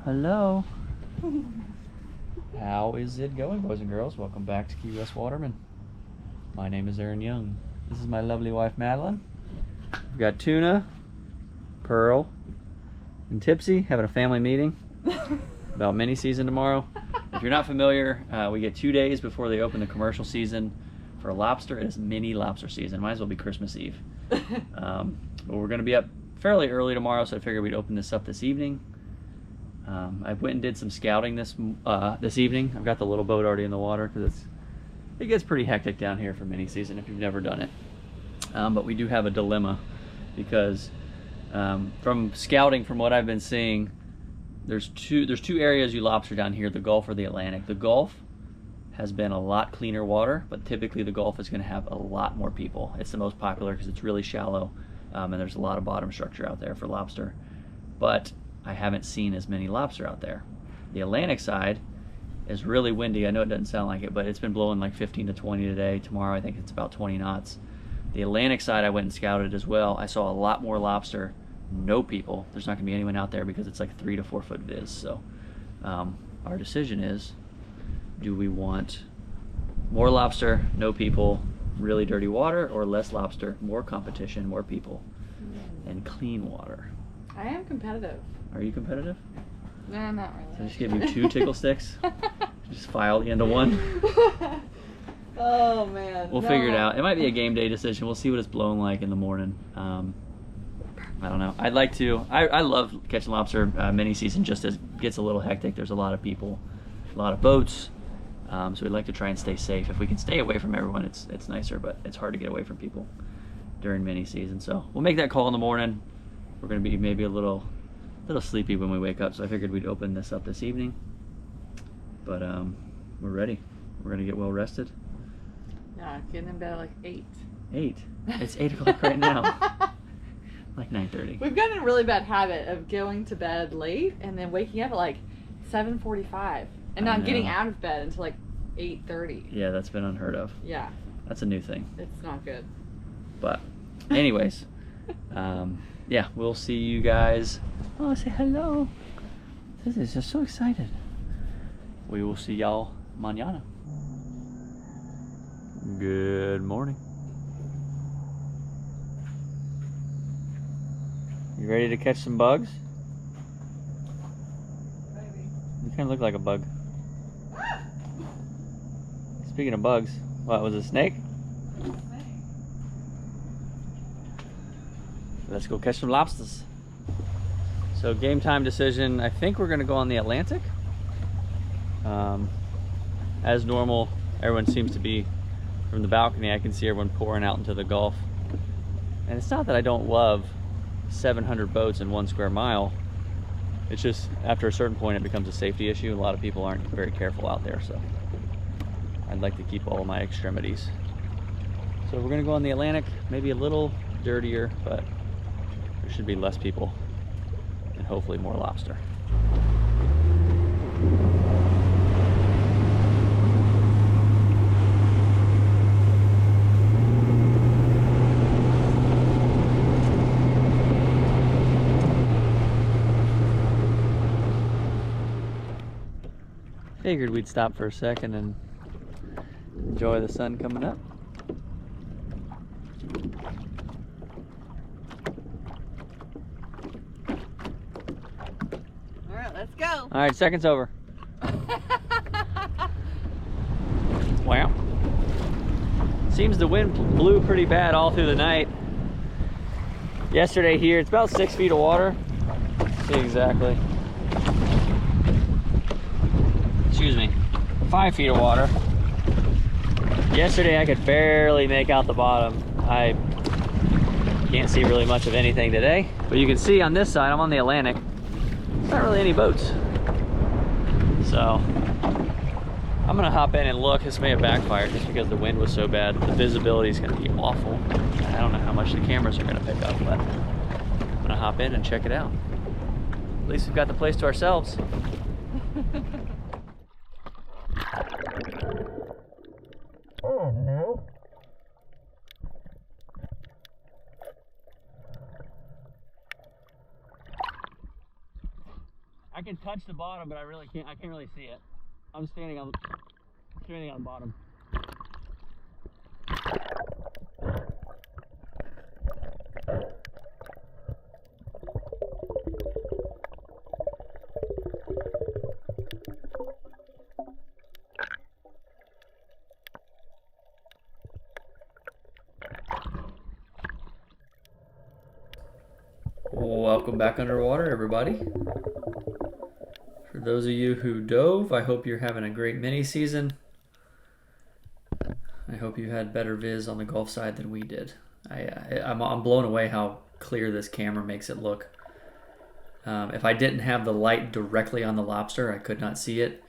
Hello. How is it going, boys and girls? Welcome back to Key West Waterman. My name is Aaron Young. This is my lovely wife, Madeline. We've got Tuna, Pearl, and Tipsy having a family meeting about mini season tomorrow. If you're not familiar, we get 2 days before they open the commercial season for lobster. It is mini lobster season. Might as well be Christmas Eve. But we're going to be up fairly early tomorrow, so I figured we'd open this up this evening. I went and did some scouting this evening. I've got the little boat already in the water because it gets pretty hectic down here for mini season if you've never done it. But we do have a dilemma because from scouting, from what I've been seeing, there's two areas you lobster down here, the Gulf or the Atlantic. The Gulf has been a lot cleaner water, but typically the Gulf is going to have a lot more people. It's the most popular because it's really shallow, and there's a lot of bottom structure out there for lobster. But I haven't seen as many lobster out there. The Atlantic side is really windy. I know it doesn't sound like it, but it's been blowing like 15 to 20 today. Tomorrow I think it's about 20 knots. The Atlantic side I went and scouted as well. I saw a lot more lobster, no people. There's not gonna be anyone out there because it's like 3 to 4 foot viz. So our decision is, do we want more lobster, no people, really dirty water, or less lobster, more competition, more people, and clean water? I am competitive. Are you competitive? No, not really. So I just give you 2 tickle sticks. Just file the end of one. Oh man. We'll figure it out. It might be a game day decision. We'll see what it's blowing like in the morning. I don't know. I'd like to. I love catching lobster mini season. Just as it gets a little hectic. There's a lot of people, a lot of boats. So we'd like to try and stay safe. If we can stay away from everyone, it's nicer. But it's hard to get away from people during mini season. So we'll make that call in the morning. We're gonna be maybe a little sleepy when we wake up, so I figured we'd open this up this evening. But we're ready. We're gonna get well rested. Yeah, getting in bed at like 8. 8? It's 8 o'clock right now. Like 9:30. We've gotten a really bad habit of going to bed late and then waking up at like 7:45 and not getting out of bed until like 8:30. Yeah, that's been unheard of. Yeah. That's a new thing. It's not good. But anyways, yeah, we'll see you guys. Oh, say hello. This is just so excited. We will see y'all mañana. Good morning. You ready to catch some bugs? Maybe. You kind of look like a bug. Speaking of bugs, what was it, a snake? Let's go catch some lobsters. So game time decision, I think we're gonna go on the Atlantic. As normal, everyone seems to be, from the balcony I can see everyone pouring out into the Gulf. And it's not that I don't love 700 boats in 1 square mile. It's just after a certain point it becomes a safety issue. A lot of people aren't very careful out there, so I'd like to keep all of my extremities. So we're gonna go on the Atlantic, maybe a little dirtier, but there should be less people and hopefully more lobster. Figured we'd stop for a second and enjoy the sun coming up. Let's go. All right, second's over. Wow. Seems the wind blew pretty bad all through the night. Yesterday here, it's about 6 feet of water. See exactly. Excuse me. 5 feet of water. Yesterday I could barely make out the bottom. I can't see really much of anything today. But you can see on this side, I'm on the Atlantic. Not really any boats. So I'm gonna hop in and look. This may have backfired just because the wind was so bad. The visibility is gonna be awful. I don't know how much the cameras are gonna pick up, but I'm gonna hop in and check it out. At least we've got the place to ourselves. Oh no. I can touch the bottom, but I can't really see it. I'm standing on the bottom. Welcome back underwater, everybody. For those of you who dove, I hope you're having a great mini season. I hope you had better viz on the Gulf side than we did. I'm blown away how clear this camera makes it look. If I didn't have the light directly on the lobster, I could not see it.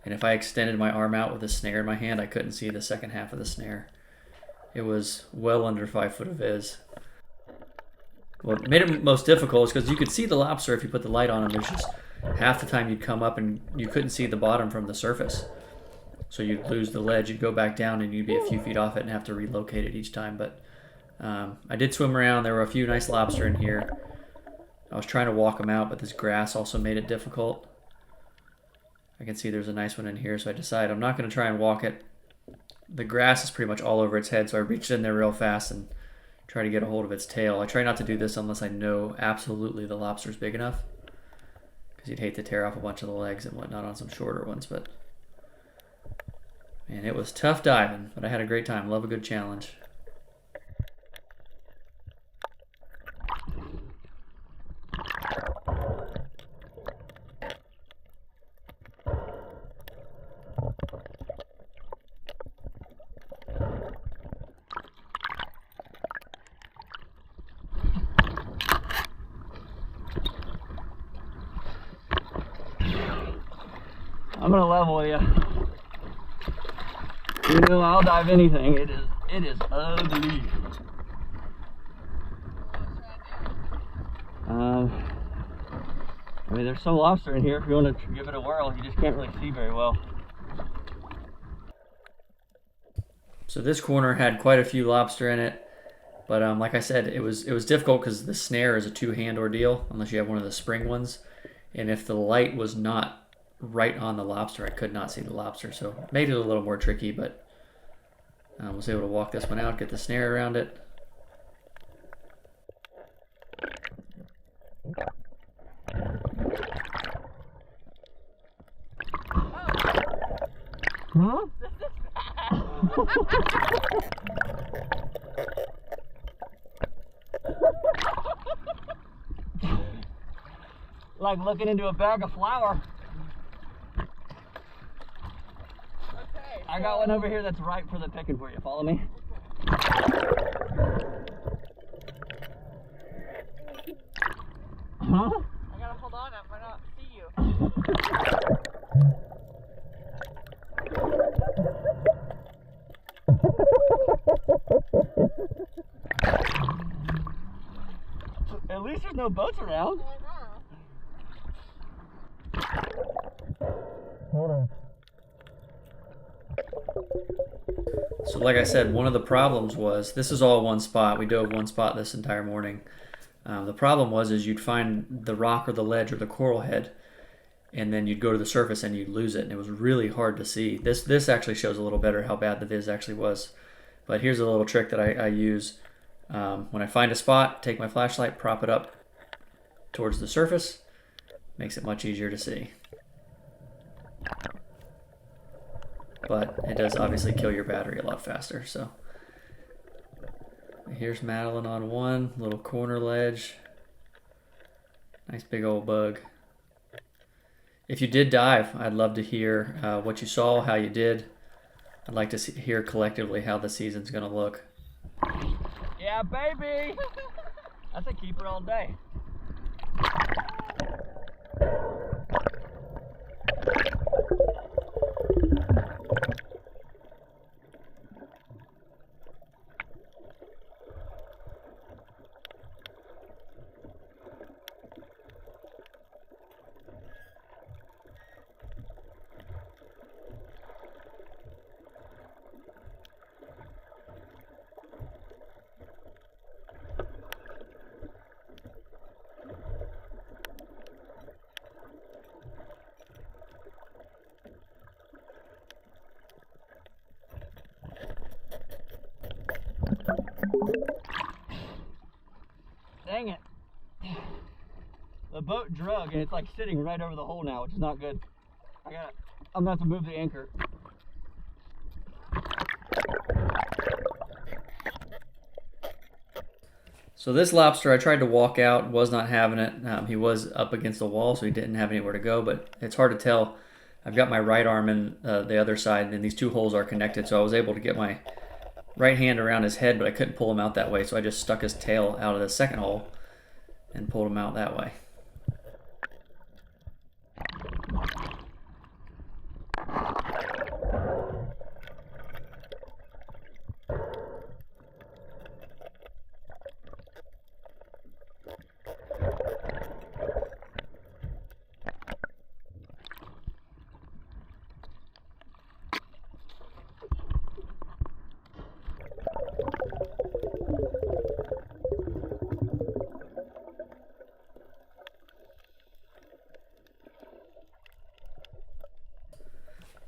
And if I extended my arm out with a snare in my hand, I couldn't see the second half of the snare. It was well under 5 foot of viz. What made it most difficult is because you could see the lobster if you put the light on them. There's just half the time you'd come up and you couldn't see the bottom from the surface. So you'd lose the ledge, you'd go back down and you'd be a few feet off it and have to relocate it each time. But I did swim around. There were a few nice lobster in here. I was trying to walk them out, but this grass also made it difficult. I can see there's a nice one in here, so I decided I'm not going to try and walk it. The grass is pretty much all over its head, so I reached in there real fast and try to get a hold of its tail. I try not to do this unless I know absolutely the lobster's big enough, because you'd hate to tear off a bunch of the legs and whatnot on some shorter ones. But man, it was tough diving, but I had a great time. Love a good challenge. I'm gonna level with you. You know, I'll dive anything. It is ugly. I mean, there's some lobster in here. If you want to give it a whirl, you just can't really see very well. So this corner had quite a few lobster in it, but like I said, it was difficult because the snare is a two-hand ordeal unless you have one of the spring ones, and if the light was not right on the lobster, I could not see the lobster, so it made it a little more tricky, but I was able to walk this one out, get the snare around it. Huh? Like looking into a bag of flour. Okay, I got one over here that's ripe for the picking for you. Follow me. Huh? I gotta hold on, I might not see you. At least there's no boats around. Hold on. So like I said, one of the problems was, this is all one spot. We dove one spot this entire morning. The problem was you'd find the rock or the ledge or the coral head, and then you'd go to the surface and you'd lose it, and it was really hard to see. This actually shows a little better how bad the viz actually was. But here's a little trick that I use. When I find a spot, take my flashlight, prop it up towards the surface. Makes it much easier to see. But it does obviously kill your battery a lot faster. So here's Madeleine on one little corner ledge. Nice big old bug. If you did dive, I'd love to hear what you saw, how you did. I'd like to hear collectively how the season's gonna look. Yeah, baby! That's a keeper all day. drug, and it's like sitting right over the hole now, which is not good. I'm gonna have to move the anchor. So this lobster, I tried to walk out, was not having it. He was up against the wall, so he didn't have anywhere to go, but it's hard to tell. I've got my right arm in the other side, and these two holes are connected, so I was able to get my right hand around his head, but I couldn't pull him out that way, so I just stuck his tail out of the second hole and pulled him out that way.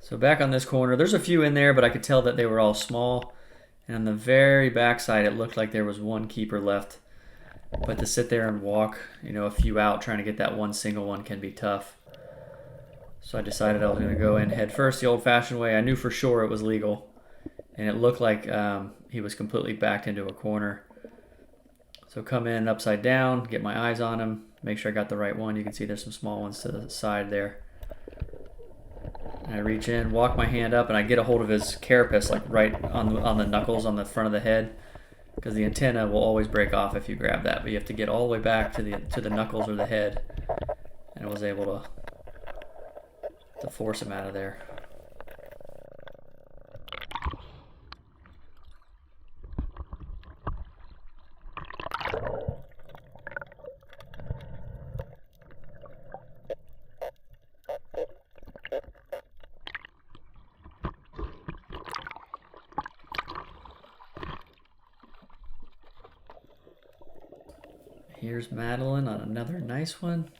So back on this corner, there's a few in there, but I could tell that they were all small. And on the very back side, it looked like there was one keeper left. But to sit there and walk, a few out trying to get that one single one can be tough. So I decided I was going to go in head first the old-fashioned way. I knew for sure it was legal. And it looked like he was completely backed into a corner. So come in upside down, get my eyes on him, make sure I got the right one. You can see there's some small ones to the side there. And I reach in, walk my hand up, and I get a hold of his carapace, like right on the knuckles on the front of the head, because the antenna will always break off if you grab that. But you have to get all the way back to the knuckles or the head, and I was able to force him out of there. Here's Madeline on another nice one.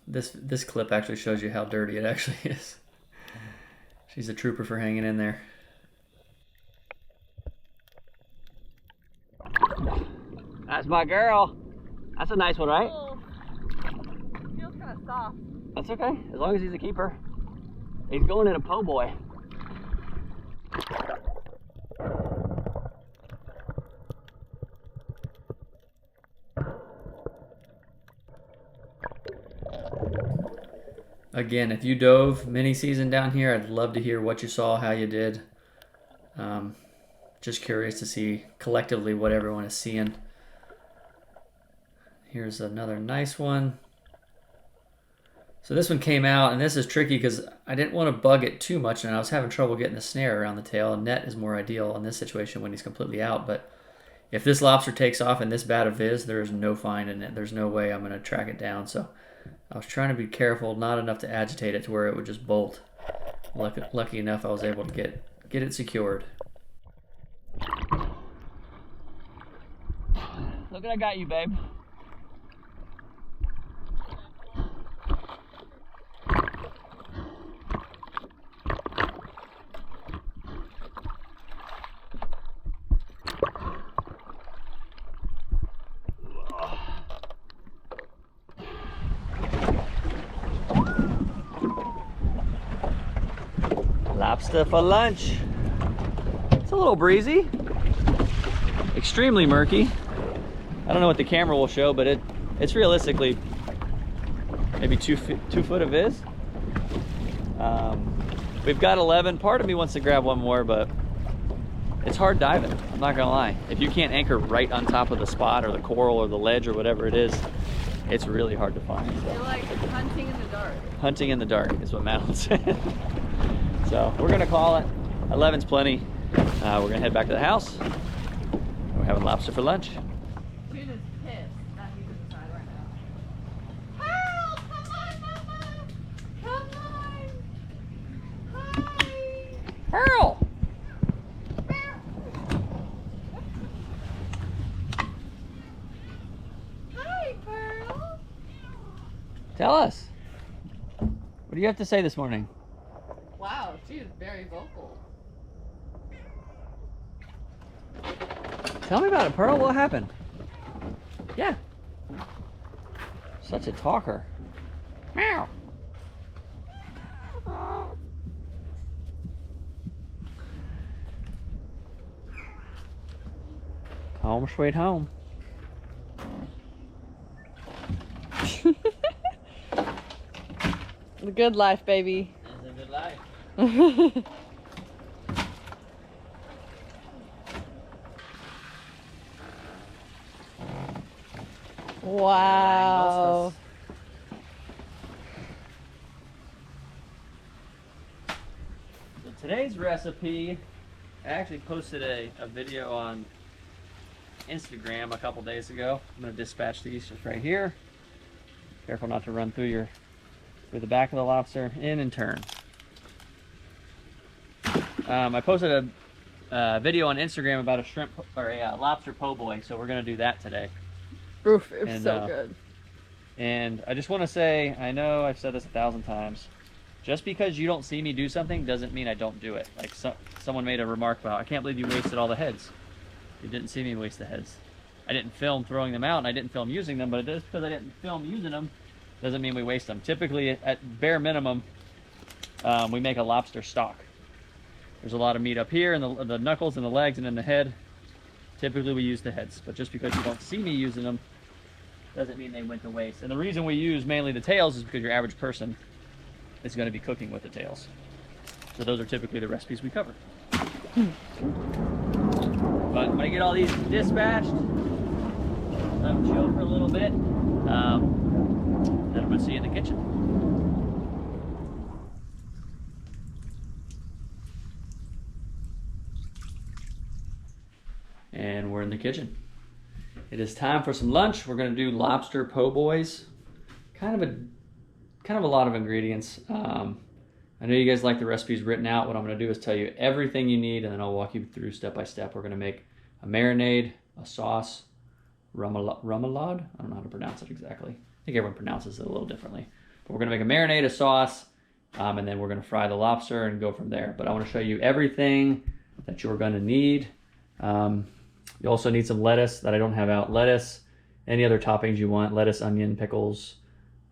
This clip actually shows you how dirty it actually is. She's a trooper for hanging in there. That's my girl. That's a nice one, right? Oh, feels kind of soft. That's okay, as long as he's a keeper. He's going in a po' boy. Again, if you dove mini season down here, I'd love to hear what you saw, how you did. Just curious to see collectively what everyone is seeing. Here's another nice one. So this one came out, and this is tricky because I didn't want to bug it too much, and I was having trouble getting the snare around the tail. A net is more ideal in this situation when he's completely out, but if this lobster takes off in this bad of viz, there is no finding it. There's no way I'm going to track it down, so I was trying to be careful, not enough to agitate it to where it would just bolt. Lucky enough, I was able to get it secured. Look what I got you, babe. Lobster for lunch. It's a little breezy, extremely murky. I don't know what the camera will show, but it's realistically maybe 2 foot of viz. We've got 11. Part of me wants to grab one more, but it's hard diving. I'm not gonna lie. If you can't anchor right on top of the spot or the coral or the ledge or whatever it is, it's really hard to find. So. You're like hunting in the dark. Hunting in the dark is what Madeline said. So we're gonna call it. 11's plenty. We're gonna head back to the house. We're having lobster for lunch. Tuna's pissed that he's inside right now. Pearl, come on, Mama! Come on! Hi! Pearl! Hi, Pearl! Tell us. What do you have to say this morning? Wow, she is very vocal. Tell me about it, Pearl. What happened? Yeah. Such a talker. Meow. Home sweet home. The good life, baby. It's a good life. Wow. So today's recipe, I actually posted a video on Instagram a couple days ago. I'm going to dispatch these just right here. Careful not to run through the back of the lobster, in and turn. I posted a video on Instagram about a shrimp or a lobster po' boy, so we're going to do that today. Oof, it was so good. And I just want to say, I know I've said this 1,000 times, just because you don't see me do something doesn't mean I don't do it. Like someone made a remark about, I can't believe you wasted all the heads. You didn't see me waste the heads. I didn't film throwing them out and I didn't film using them, but just because I didn't film using them doesn't mean we waste them. Typically, at bare minimum, we make a lobster stock. There's a lot of meat up here and the knuckles and the legs and in the head. Typically we use the heads, but just because you don't see me using them doesn't mean they went to waste. And the reason we use mainly the tails is because your average person is going to be cooking with the tails. So those are typically the recipes we cover. But when I get all these dispatched, let them chill for a little bit, then I'm going to see you in the kitchen. And we're in the kitchen. It is time for some lunch. We're going to do lobster po' boys. Kind of a lot of ingredients. I know you guys like the recipes written out. What I'm going to do is tell you everything you need, and then I'll walk you through step by step. We're going to make a marinade, a sauce, remoulade. I don't know how to pronounce it exactly. I think everyone pronounces it a little differently. But we're going to make a marinade, a sauce, and then we're going to fry the lobster and go from there. But I want to show you everything that you're going to need. You also need some lettuce that I don't have out. Lettuce, any other toppings you want, lettuce, onion, pickles.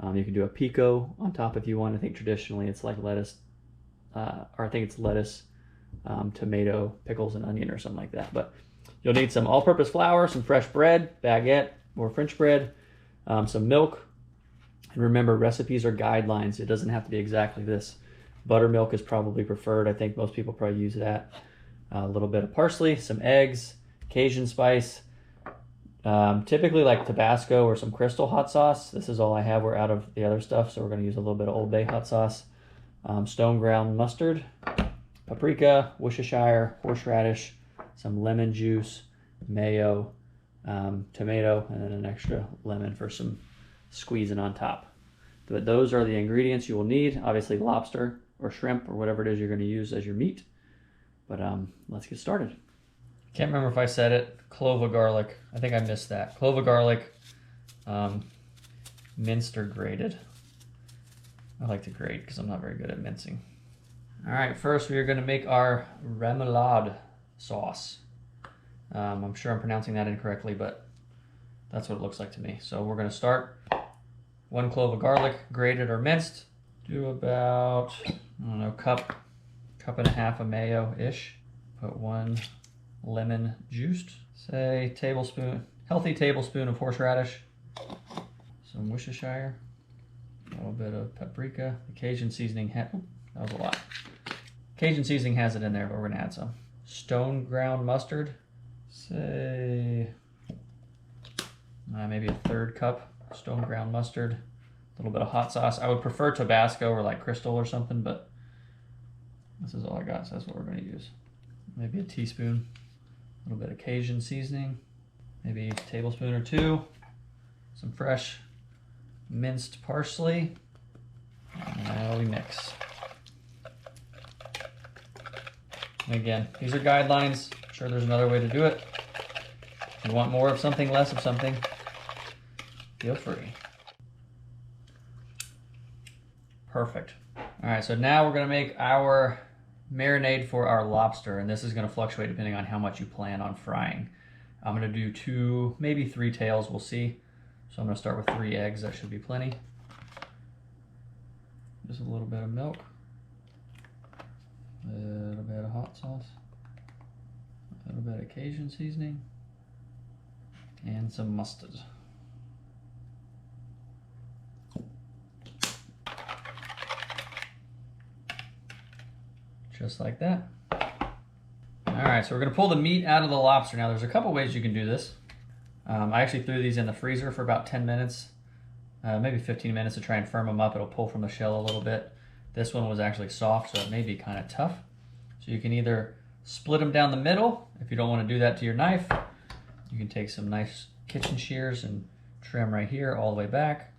You can do a pico on top if you want. I think traditionally it's like lettuce, or I think it's lettuce, tomato, pickles, and onion or something like that. But you'll need some all-purpose flour, some fresh bread, baguette or French bread, some milk. And remember, recipes are guidelines. It doesn't have to be exactly this. Buttermilk is probably preferred. I think most people probably use that. A little bit of parsley, some eggs, Cajun spice, typically like Tabasco or some Crystal hot sauce. This is all I have. We're out of the other stuff, so we're going to use a little bit of Old Bay hot sauce, stone ground mustard, paprika, Worcestershire, horseradish, some lemon juice, mayo, tomato, and then an extra lemon for some squeezing on top. But those are the ingredients you will need. Obviously lobster or shrimp or whatever it is you're going to use as your meat. But let's get started. Can't remember if I said it. Clove of garlic. I think I missed that. Clove of garlic, minced or grated. I like to grate because I'm not very good at mincing. All right, first we are going to make our remoulade sauce. I'm sure I'm pronouncing that incorrectly, but that's what it looks like to me. So we're going to start 1 clove of garlic, grated or minced. Do about, I don't know, cup and a half of mayo-ish. Put 1 lemon juiced. Say healthy tablespoon of horseradish. Some Worcestershire. A little bit of paprika. The Cajun seasoning, that was a lot. Cajun seasoning has it in there, but we're gonna add some. Stone ground mustard. Say maybe a 1/3 cup stone ground mustard. A little bit of hot sauce. I would prefer Tabasco or like Crystal or something, but this is all I got, so that's what we're gonna use. Maybe a teaspoon. A little bit of Cajun seasoning, maybe a tablespoon or 2, some fresh minced parsley, and now we mix. And again, these are guidelines. I'm sure there's another way to do it. If you want more of something, less of something, feel free. Perfect. All right, so now we're gonna make our marinade for our lobster, and this is going to fluctuate depending on how much you plan on frying. I'm going to do 2, maybe 3 tails, we'll see. So I'm gonna start with 3 eggs, that should be plenty. Just a little bit of milk, a little bit of hot sauce, a little bit of Cajun seasoning, and some mustard. Just like that. All right, so we're gonna pull the meat out of the lobster. Now there's a couple ways you can do this. I actually threw these in the freezer for about 10 minutes, maybe 15 minutes to try and firm them up. It'll pull from the shell a little bit. This one was actually soft, so it may be kind of tough. So you can either split them down the middle. If you don't want to do that to your knife, you can take some nice kitchen shears and trim right here all the way back.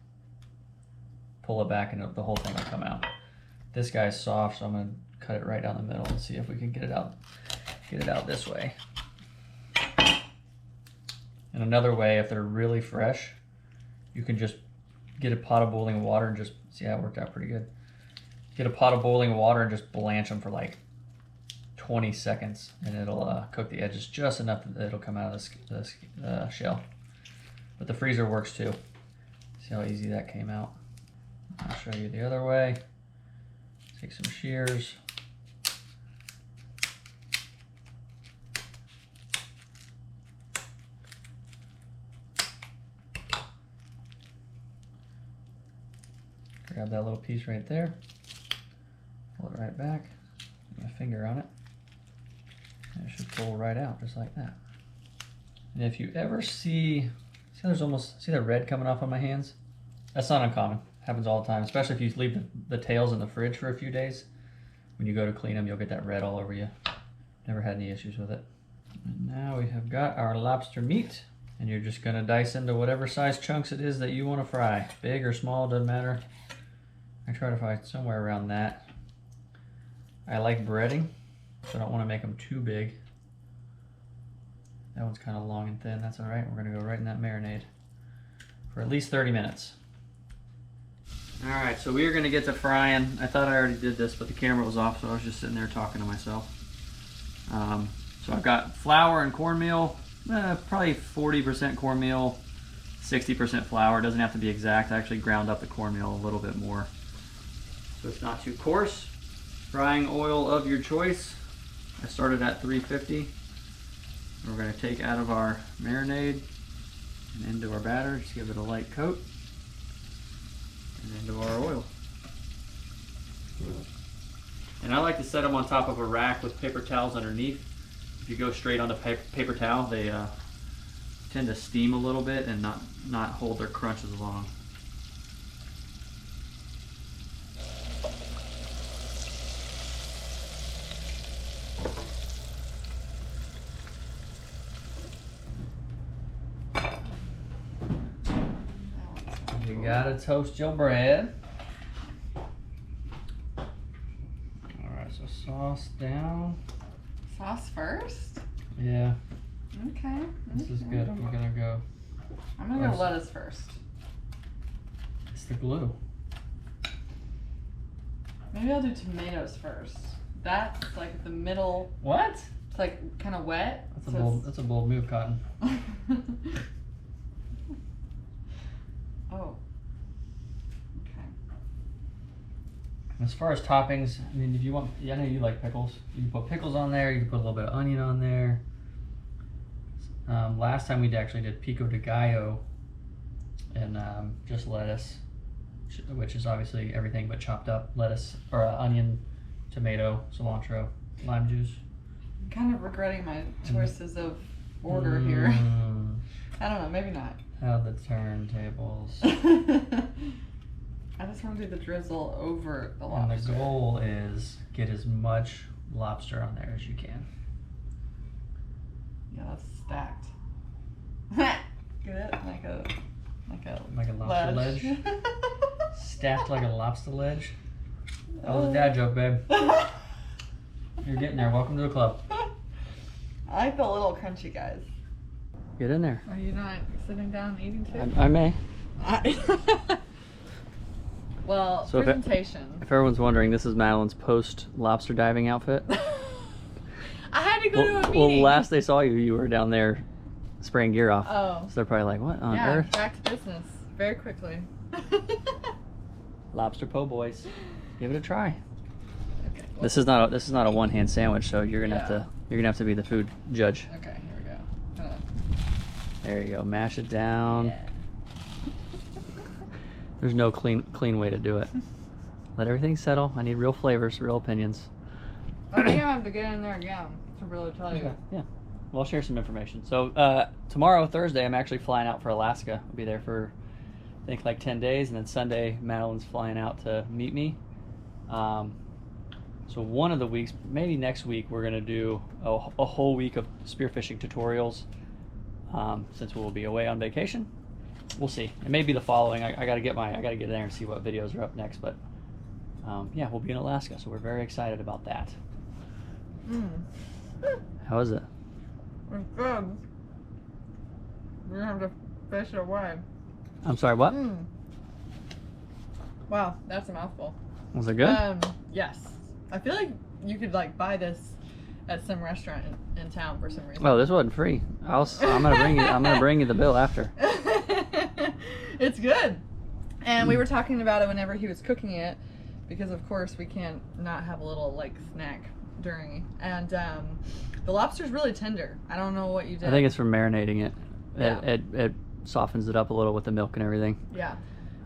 Pull it back and the whole thing will come out. This guy's soft, so I'm gonna cut it right down the middle and see if we can get it out this way. And another way, if they're really fresh, you can just get a pot of boiling water and just, see how it worked out pretty good. Get a pot of boiling water and just blanch them for like 20 seconds and it'll cook the edges just enough that it'll come out of the shell. But the freezer works too. See how easy that came out. I'll show you the other way. Take some shears. Grab that little piece right there, pull it right back, put my finger on it, and it should pull right out just like that. And if you ever see there's almost, see the red coming off on my hands? That's not uncommon, happens all the time, especially if you leave the tails in the fridge for a few days. When you go to clean them, you'll get that red all over you. Never had any issues with it. And now we have got our lobster meat, and you're just gonna dice into whatever size chunks it is that you wanna fry. Big or small, doesn't matter. I try to find somewhere around that. I like breading, so I don't want to make them too big. That one's kind of long and thin, that's all right. We're gonna go right in that marinade for at least 30 minutes. All right, so we are gonna get to frying. I thought I already did this, but the camera was off, so I was just sitting there talking to myself. So I've got flour and cornmeal, probably 40% cornmeal, 60% flour. It doesn't have to be exact. I actually ground up the cornmeal a little bit more, so it's not too coarse. Frying oil of your choice. I started at 350. We're going to take out of our marinade and into our batter. Just give it a light coat and into our oil. And I like to set them on top of a rack with paper towels underneath. If you go straight on the paper towel, they tend to steam a little bit and not hold their crunch as long. You gotta toast your bread. Alright, so sauce down. Sauce first? Yeah. Okay. This is good. I'm gonna go lettuce first. It's the glue. Maybe I'll do tomatoes first. That's like the middle. What? It's like kind of wet. That's a bold move, Cotton. Oh. Okay. As far as toppings, I mean, if you want, I know you like pickles. You can put pickles on there. You can put a little bit of onion on there. Last time we actually did pico de gallo and just lettuce, which is obviously everything but chopped up lettuce or onion, tomato, cilantro, lime juice. I'm kind of regretting my choices of order here. I don't know, maybe not. How the turntables. I just want to do the drizzle over the lobster. And the goal is get as much lobster on there as you can. Yeah, that's stacked. Get it? Like a lobster ledge. Stacked like a lobster ledge. That was a dad joke, babe. You're getting there. Welcome to the club. I like the little crunchy guys. Get in there. Are you not sitting down and eating too? I may. Well, so presentation. If everyone's wondering, this is Madeleine's post lobster diving outfit. I had to go to a meeting. Well, last they saw you, you were down there spraying gear off. Oh. So they're probably like, what on yeah, earth? back to business very quickly. Lobster po' boys. Give it a try. Okay. Well, This is not a one-hand sandwich, so you're gonna have to be the food judge. okay, here we go. There you go. Mash it down. Yeah. There's no clean way to do it. Let everything settle. I need real flavors, real opinions. I think I have to get in there again to really tell you. Yeah. Well, I'll share some information. So tomorrow, Thursday, I'm actually flying out for Alaska. I'll be there for, I think, like 10 days. And then Sunday, Madeleine's flying out to meet me. So one of the weeks, maybe next week, we're going to do a whole week of spearfishing tutorials since we'll be away on vacation. We'll see. It may be the following. I got to get in there and see what videos are up next. But yeah, we'll be in Alaska, so we're very excited about that. How is it? It's good. We're gonna have to fish it away. I'm sorry, what? Wow, that's a mouthful. Was it good? Yes. I feel like you could like buy this at some restaurant in town for some reason. Oh, this wasn't free. I'm gonna bring you the bill after. It's good. And we were talking about it whenever he was cooking it, because of course we can't not have a little like snack during. And the lobster's really tender. I don't know what you did. I think it's from marinating it. Yeah. It softens it up a little with the milk and everything. Yeah.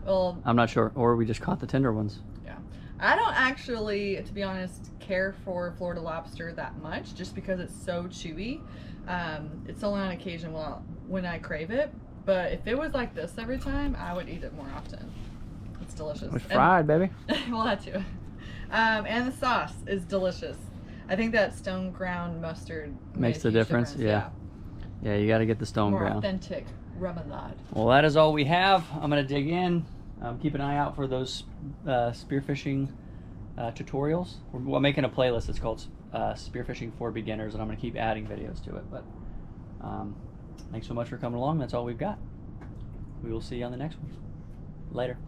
Well, I'm not sure. Or we just caught the tender ones. yeah. I don't actually, to be honest, care for Florida lobster that much, just because it's so chewy. It's only on occasion when I crave it. But if it was like this every time, I would eat it more often. It's delicious. It's fried, baby. Well, that too. And the sauce is delicious. I think that stone ground mustard Makes the difference. Yeah. Yeah, you got to get the stone More ground. authentic remoulade. Well, that is all we have. I'm going to dig in. Keep an eye out for those spearfishing tutorials. We're making a playlist. It's called Spearfishing for Beginners, and I'm going to keep adding videos to it. But thanks so much for coming along. That's all we've got. We will see you on the next one. Later.